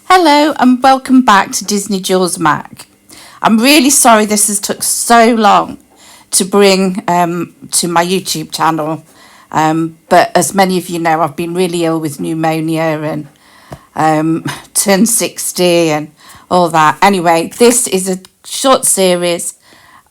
Hello and welcome back to Disney Jules Mac. I'm really sorry this has took so long to bring to my YouTube channel, but as many of you know, I've been really ill with pneumonia and turned 60 and all that. Anyway, this is a short series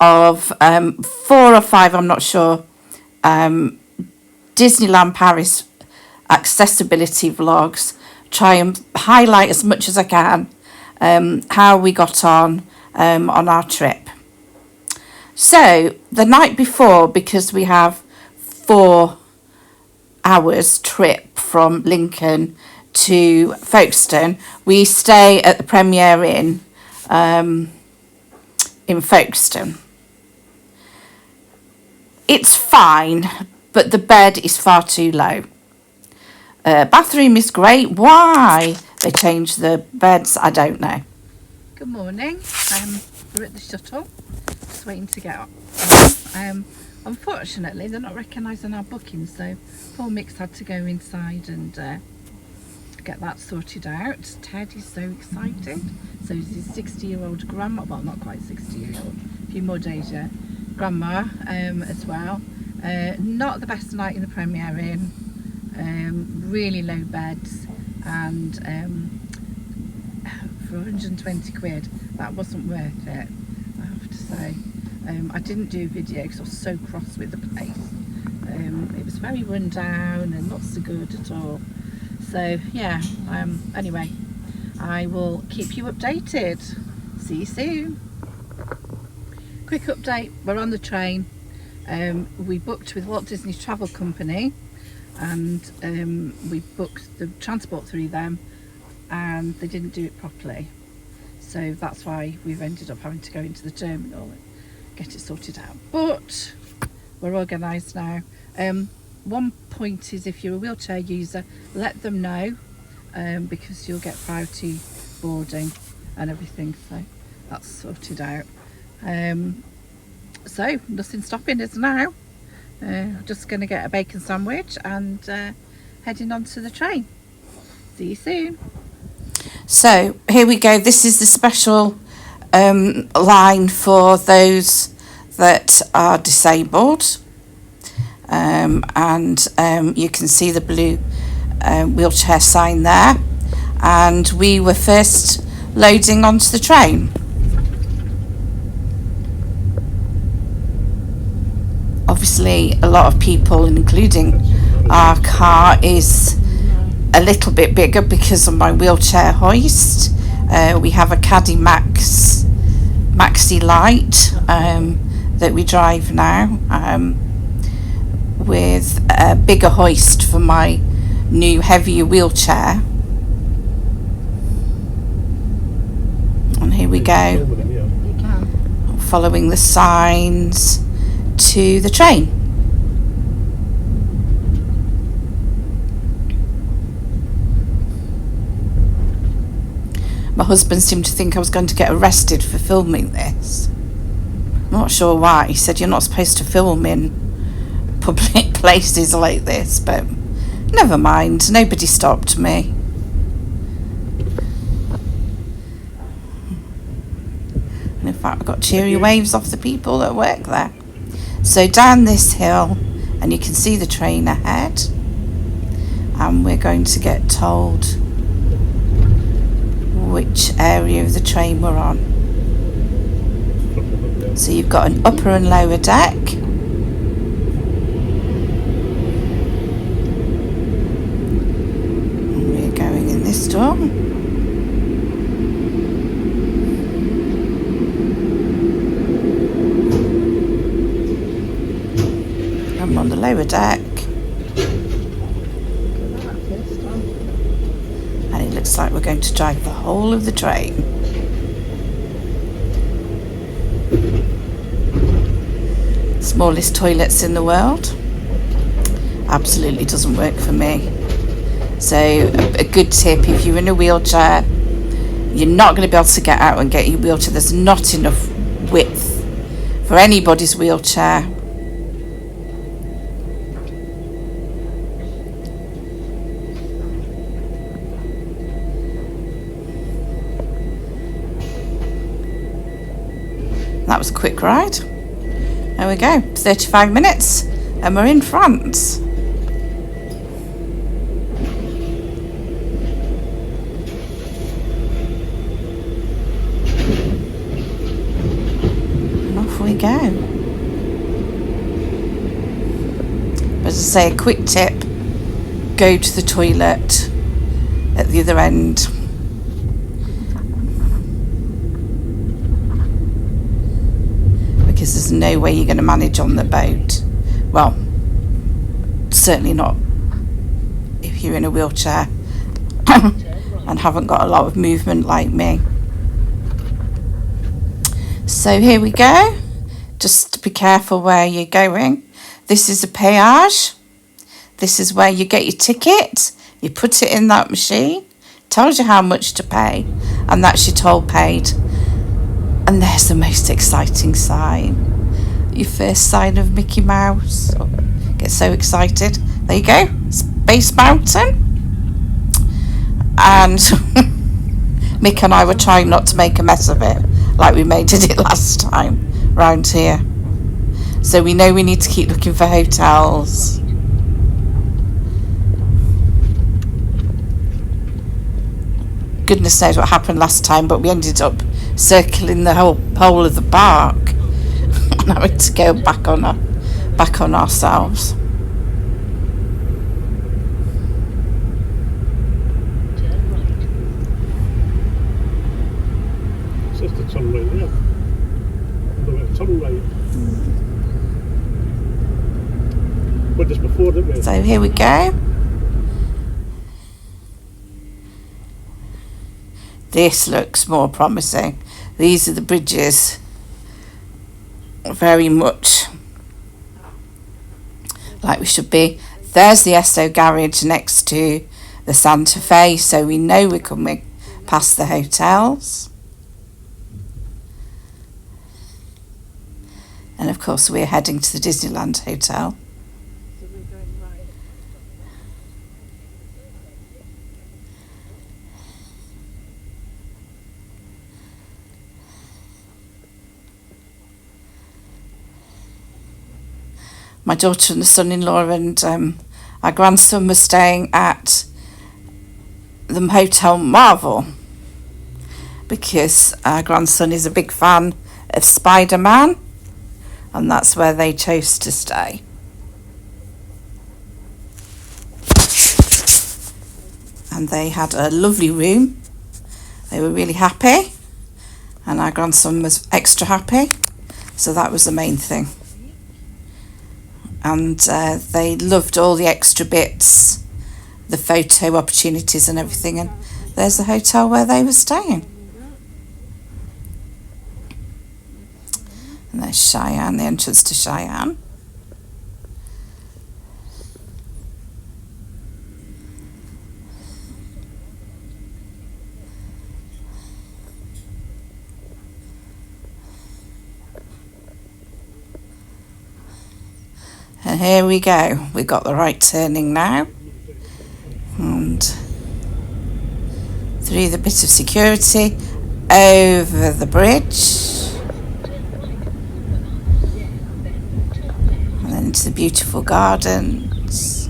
of 4 or 5, I'm not sure, Disneyland Paris accessibility vlogs. Try and highlight as much as I can how we got on our trip. So the night before, because we have 4 hours trip from Lincoln to Folkestone, we stay at the Premier Inn in Folkestone. It's fine, but the bed is far too low. Bathroom is great. Why they changed the beds, I don't know. Good morning. We're at the shuttle, just waiting to get up. Unfortunately, they're not recognising our booking, so poor Mick's had to go inside and get that sorted out. Ted is so excited. So is his 60-year-old grandma, well, not quite 60-year-old, a few more days, yeah, grandma as well. Not the best night in the Premier Inn. Really low beds, and for 120 quid that wasn't worth it, I have to say. I didn't do a video because I was so cross with the place. It was very run down and not so good at all. So yeah, anyway, I will keep you updated. See you soon. Quick update, we're on the train. We booked with Walt Disney Travel Company, and we booked the transport through them, and they didn't do it properly, so that's why we've ended up having to go into the terminal and get it sorted out, but we're organised now. One point is, if you're a wheelchair user, let them know, because you'll get priority boarding and everything, so that's sorted out. So nothing stopping us now. Just going to get a bacon sandwich and heading on to the train. See you soon. So here we go. This is the special line for those that are disabled, and you can see the blue wheelchair sign there, and we were first loading onto the train. Obviously, a lot of people, including our car, is a little bit bigger because of my wheelchair hoist. We have a Caddy Maxi Light that we drive now, with a bigger hoist for my new heavier wheelchair. And here we go, following the signs to the train. My husband seemed to think I was going to get arrested for filming this. I'm not sure why. He said you're not supposed to film in public places like this, but never mind, nobody stopped me. And in fact, I got cheery waves off the people that work there. So down this hill, and you can see the train ahead, and we're going to get told which area of the train we're on. So you've got an upper and lower deck. And we're going in this door. I'm on the lower deck, and it looks like we're going to drive the whole of the train. Smallest toilets in the world. Absolutely doesn't work for me. So a good tip, if you're in a wheelchair, you're not going to be able to get out and get your wheelchair. There's not enough width for anybody's wheelchair. that was a quick ride. There we go, 35 minutes and we're in France. And off we go. But as I say, a quick tip, go to the toilet at the other end. Because there's no way you're going to manage on the boat. Well, certainly not if you're in a wheelchair and haven't got a lot of movement like me. So here we go. Just be careful where you're going. This is a péage. This is where you get your ticket. You put it in that machine. Tells you how much to pay. And that's your toll paid. And there's the most exciting sign. Your first sign of Mickey Mouse. Oh, get so excited. There you go. Space Mountain. And Mick and I were trying not to make a mess of it, like we made it last time round here. So we know we need to keep looking for hotels. Goodness knows what happened last time, but we ended up circling the whole of the park and having to go back on ourselves. It's just a tunnel right there. A tunnel right. But just before, didn't we? So here we go. This looks more promising. These are the bridges. Very much like we should be. There's the Esso garage next to the Santa Fe, so we know we're coming past the hotels. And of course we're heading to the Disneyland Hotel. My daughter and the son-in-law and our grandson were staying at the Hotel Marvel because our grandson is a big fan of Spider-Man, and that's where they chose to stay. And they had a lovely room. They were really happy, and our grandson was extra happy, so that was the main thing. And they loved all the extra bits, the photo opportunities and everything. And there's the hotel where they were staying. And there's Cheyenne, the entrance to Cheyenne. And here we go. We've got the right turning now. And through the bit of security, over the bridge. And then into the beautiful gardens.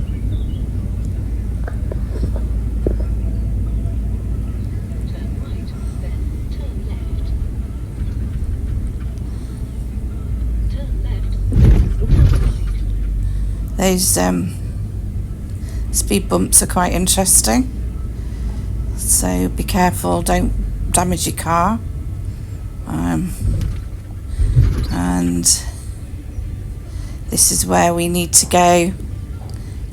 Those speed bumps are quite interesting, so be careful, don't damage your car. And this is where we need to go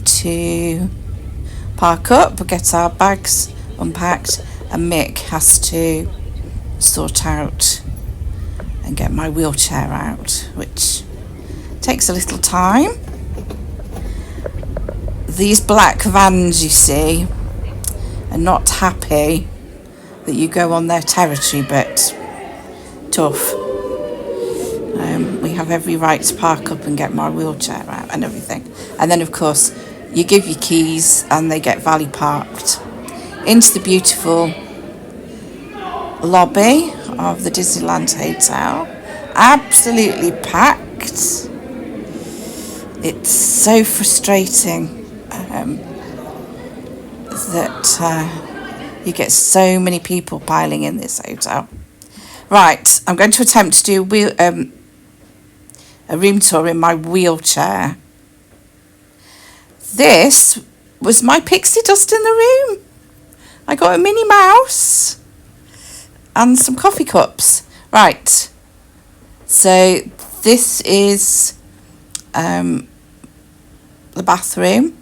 to park up, get our bags unpacked, and Mick has to sort out and get my wheelchair out, which takes a little time. These black vans, you see, are not happy that you go on their territory, but tough. We have every right to park up and get my wheelchair out and everything. And then, of course, you give your keys and they get valet parked into the beautiful lobby of the Disneyland Hotel. absolutely packed. It's so frustrating that you get so many people piling in this hotel. Right, I'm going to attempt to do a room tour in my wheelchair. This was my pixie dust in the room. I got a Minnie Mouse and some coffee cups. Right, so this is the bathroom.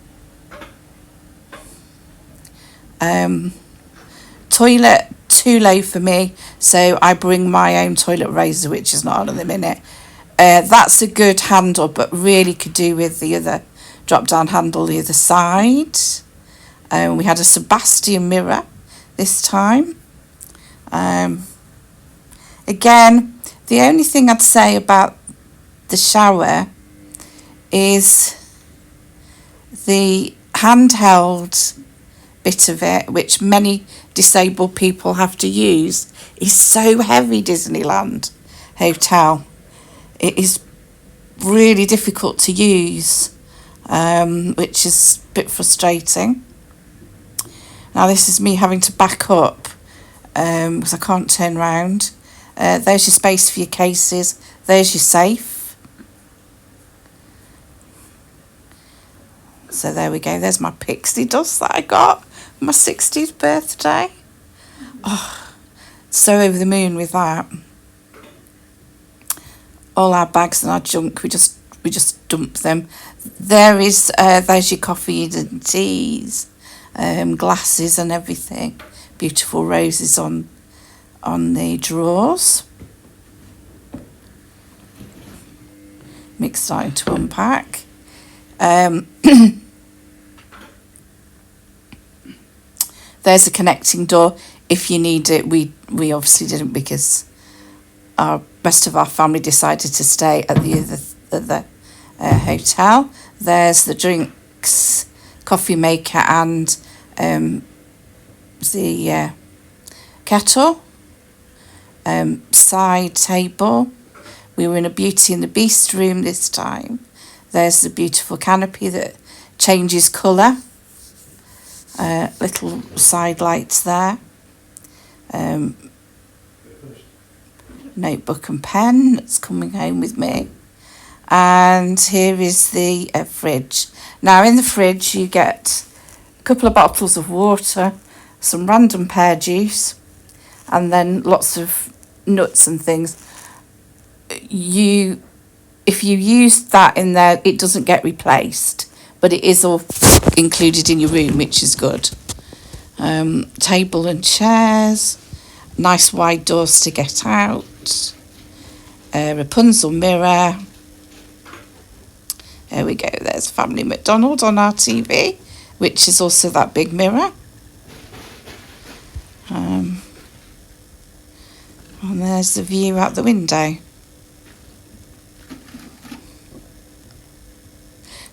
Toilet too low for me, so I bring my own toilet razor, which is not on at the minute. That's a good handle, but really could do with the other drop down handle the other side. We had a Sebastian mirror this time. Again, the only thing I'd say about the shower is the handheld bit of it, which many disabled people have to use, is so heavy. Disneyland Hotel, it is really difficult to use, which is a bit frustrating. Now this is me having to back up because I can't turn round. There's your space for your cases, there's your safe. So there we go, there's my pixie dust that I got for my 60th birthday. Oh, so over the moon with that. All our bags and our junk, we just dump them. There's your coffees and teas, glasses and everything. Beautiful roses on the drawers. Mick's starting to unpack. There's a connecting door if you need it. We obviously didn't, because our rest of our family decided to stay at the other hotel. There's the drinks, coffee maker and the kettle. Side table. We were in a Beauty and the Beast room this time. There's the beautiful canopy that changes colour. Little side lights there. Notebook and pen that's coming home with me. And here is the fridge. Now in the fridge you get a couple of bottles of water, some random pear juice, and then lots of nuts and things. If you use that in there, it doesn't get replaced, but it is all included in your room, which is good. Table and chairs, nice wide doors to get out, Rapunzel mirror. There we go, there's Family McDonald on our TV, which is also that big mirror. And there's the view out the window.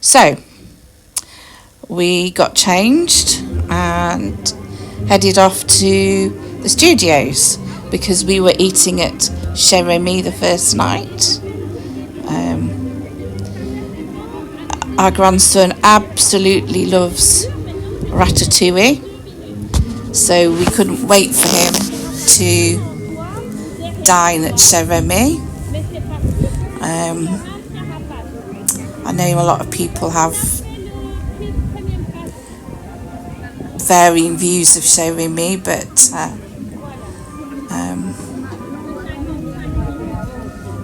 So, we got changed and headed off to the studios because we were eating at Chez Remy the first night. Our grandson absolutely loves ratatouille, so we couldn't wait for him to dine at Chez Remy. I know a lot of people have varying views of Chez Remy, but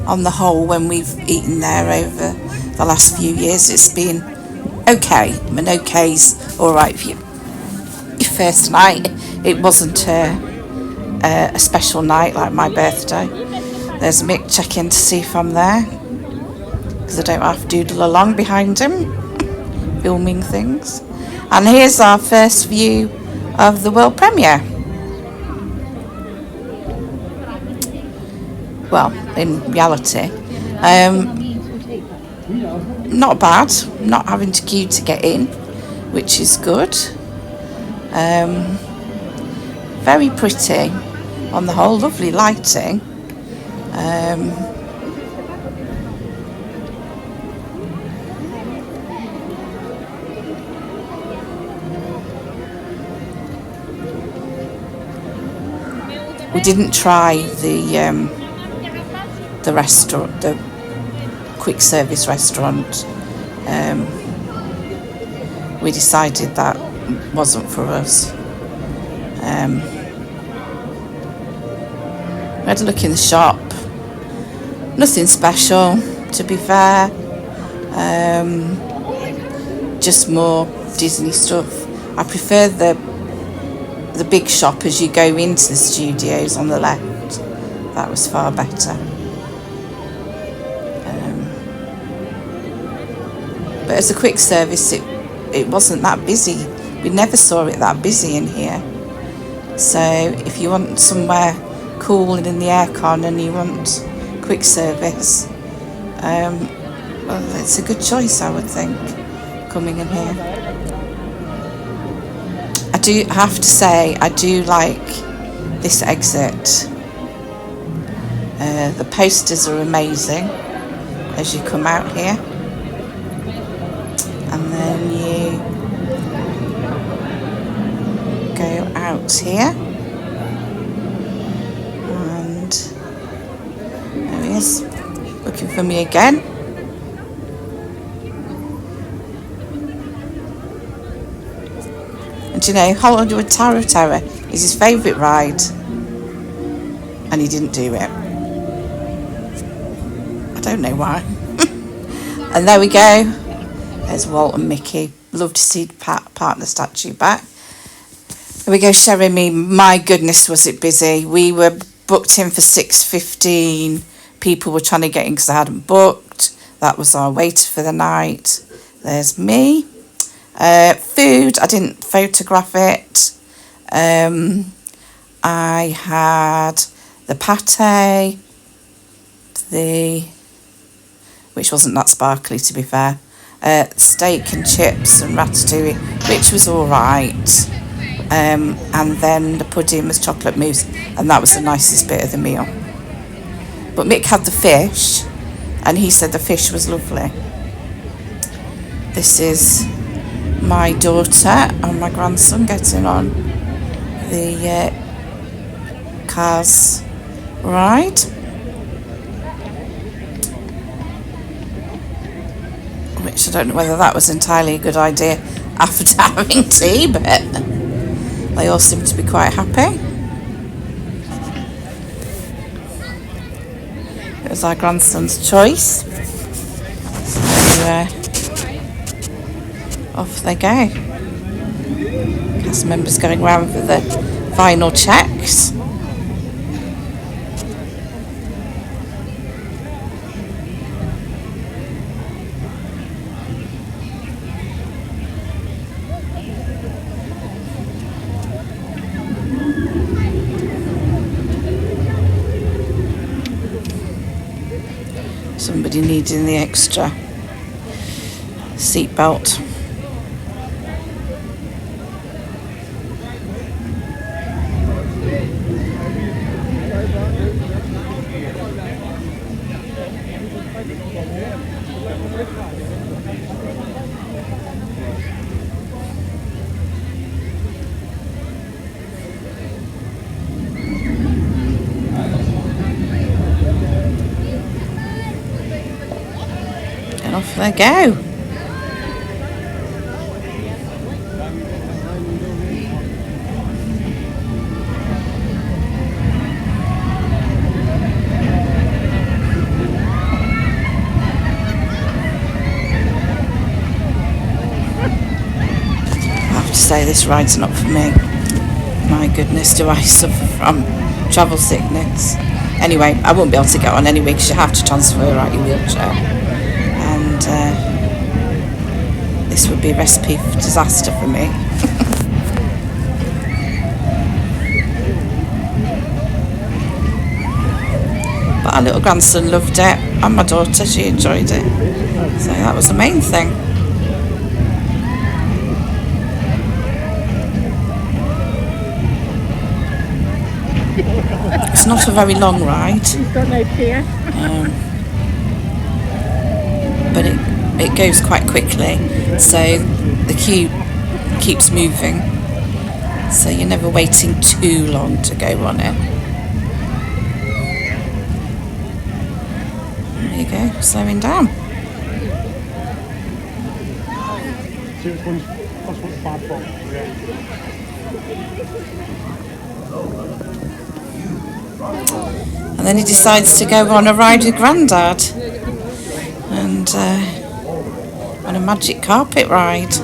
on the whole, when we've eaten there over the last few years, it's been okay. I mean, okay's all right for you. Your first night, it wasn't a special night like my birthday. There's Mick checking to see if I'm there, because I don't have to doodle along behind him, filming things. And here's our first view of the world premiere. Well, in reality, not bad. Not having to queue to get in, which is good. Very pretty on the whole, lovely lighting. we didn't try the restaurant, the quick service restaurant. We decided that wasn't for us. We had a look in the shop. Nothing special, to be fair. Just more Disney stuff. I prefer the big shop as you go into the studios on the left. That was far better. But as a quick service, it wasn't that busy. We never saw it that busy in here. So if you want somewhere cool and in the aircon and you want quick service, well, it's a good choice, I would think, coming in here. I have to say, I do like this exit. The posters are amazing as you come out here. And then you go out here. And there he is, looking for me again. And you know, Hollywood Tower of Terror is his favourite ride. And he didn't do it. I don't know why. And there we go. There's Walt and Mickey. Love to see partner statue back. There we go, Chez Remy. My goodness, was it busy. We were booked in for 6:15. People were trying to get in because they hadn't booked. That was our waiter for the night. There's me. Food, I didn't photograph it. I had the pate, which wasn't that sparkly, to be fair. Steak and chips and ratatouille, which was all right. And then the pudding was chocolate mousse, and that was the nicest bit of the meal. But Mick had the fish, and he said the fish was lovely. This is my daughter and my grandson getting on the cars ride. Which I don't know whether that was entirely a good idea after having tea, but they all seem to be quite happy. It was our grandson's choice. So off they go. Cast members going round for the final checks. Somebody needing the extra seat belt. Off they go. I have to say, this ride's not for me. My goodness, do I suffer from travel sickness. Anyway, I won't be able to get on anyway because you have to transfer out your wheelchair. This would be a recipe for disaster for me. But our little grandson loved it, and my daughter, she enjoyed it. So that was the main thing. It's not a very long ride. But it goes quite quickly, so the queue keeps moving, so you're never waiting too long to go on it. There you go, slowing down. See which one's, that's what's bad for. Yeah. And then he decides to go on a ride with Grandad. And on a magic carpet ride.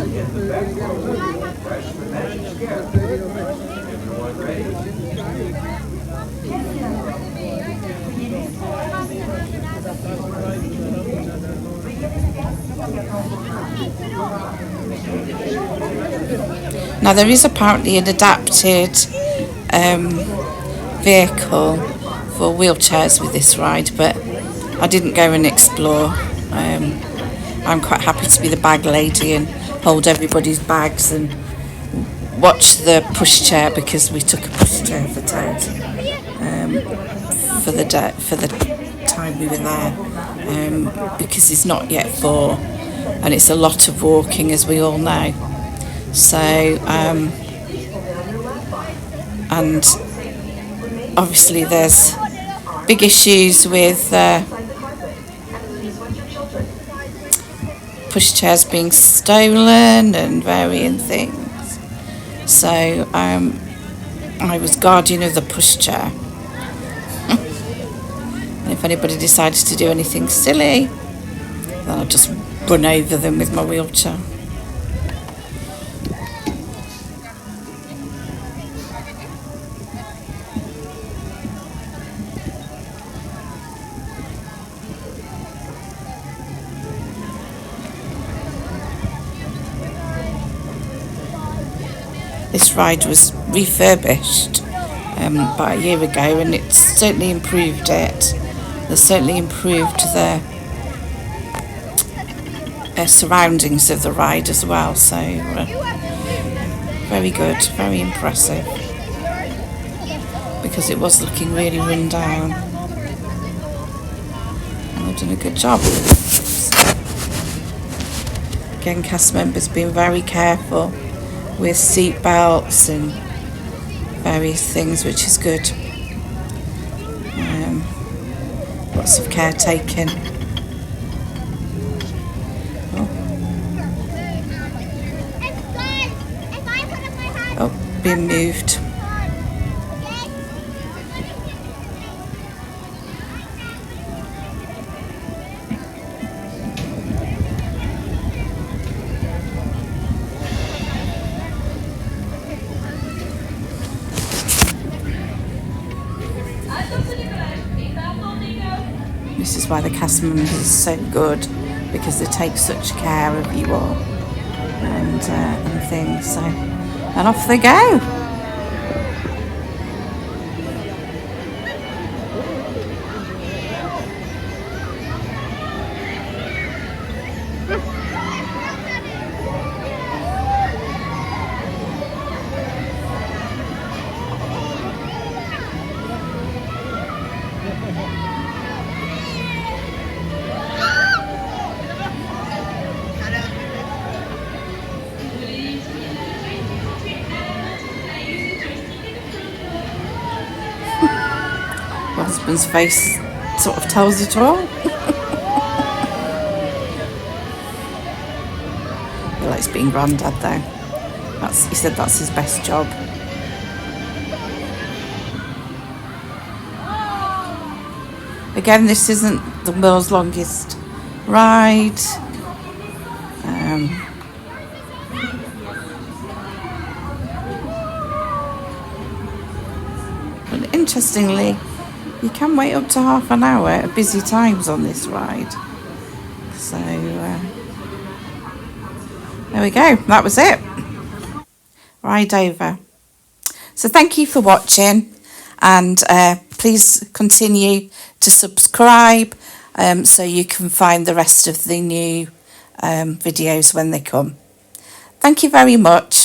Now there is apparently an adapted vehicle for wheelchairs with this ride, but I didn't go and explore. I'm quite happy to be the bag lady and hold everybody's bags and watch the pushchair, because we took a pushchair for Ted for the time we were there, because he's not yet 4 and it's a lot of walking, as we all know. So and obviously there's big issues with pushchairs being stolen and varying things. So I was guardian of the pushchair. And if anybody decided to do anything silly, then I'll just run over them with my wheelchair. This ride was refurbished about a year ago, and it's certainly improved it. They've certainly improved the surroundings of the ride as well, so very good, very impressive, because it was looking really run down, and they've done a good job. Again, cast members being very careful with seat belts and various things, which is good. Lots of care taken. Oh, being moved. This is why the cast members are so good, because they take such care of you all and things. So, and off they go. My husband's face sort of tells it all. He likes being Grandad though. He said that's his best job. Again, this isn't the world's longest ride. But interestingly, you can wait up to half an hour at busy times on this ride. So, there we go. That was it. Ride over. So thank you for watching, and please continue to subscribe so you can find the rest of the new videos when they come. Thank you very much.